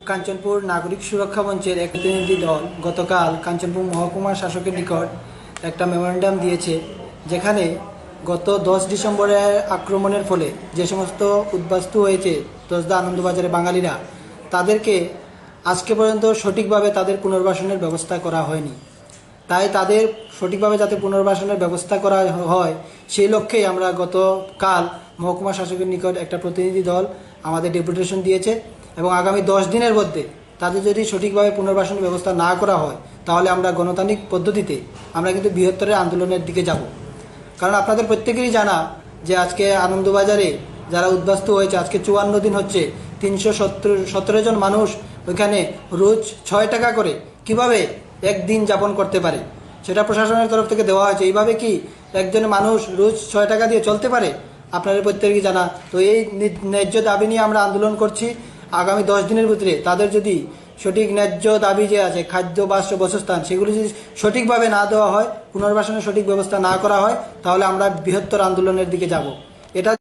কাঞ্চনপুর নাগরিক সুরক্ষা মঞ্চের এক প্রতিনিধি দল গতকাল কাঞ্চনপুর মহকুমা শাসকের নিকট একটা মেমোরেন্ডাম দিয়েছে, যেখানে গত 10 ডিসেম্বরের আক্রমণের ফলে যে সমস্ত উদ্বাস্তু হয়েছে দশদা আনন্দবাজারে বাঙালিরা, তাদেরকে আজকে পর্যন্ত সঠিকভাবে তাদের পুনর্বাসনের ব্যবস্থা করা হয়নি। তাই তাদের সঠিকভাবে যাতে পুনর্বাসনের ব্যবস্থা করা হয় সেই লক্ষ্যেই আমরা গতকাল মহকুমা শাসকের নিকট একটা প্রতিনিধি দল আমাদের ডেপুটেশন দিয়েছে এবং আগামী 10 দিনের মধ্যে তাদের যদি সঠিকভাবে পুনর্বাসনের ব্যবস্থা না করা হয় তাহলে আমরা গণতান্ত্রিক পদ্ধতিতে আমরা কিন্তু বৃহত্তর আন্দোলনের দিকে যাব। কারণ আপনাদের প্রত্যেকেরই জানা যে আজকে আনন্দবাজারে যারা উদ্বাস্তু হয়েছে, আজকে 54 দিন হচ্ছে, 317 জন মানুষ ওইখানে রোজ 6 টাকা করে কিভাবে একদিন যাপন করতে পারে, সেটা প্রশাসনের তরফ থেকে দেওয়া হয়েছে। এইভাবে কি একজন মানুষ রোজ 6 টাকা দিয়ে চলতে পারে? আপনাদের প্রত্যেকেই জানা। তো এই ন্যায্য দাবি নিয়ে আমরা আন্দোলন করছি। আগামী 10 দিনের ভিতরে তাদের যদি সঠিক ন্যায্য দাবি যে আছে, খাদ্য, বাস, বাসস্থান, সেগুলি যদি সঠিকভাবে না দেওয়া হয়, পুনর্বাসনের সঠিক ব্যবস্থা না করা হয়, তাহলে আমরা বৃহত্তর আন্দোলনের দিকে যাব। এটা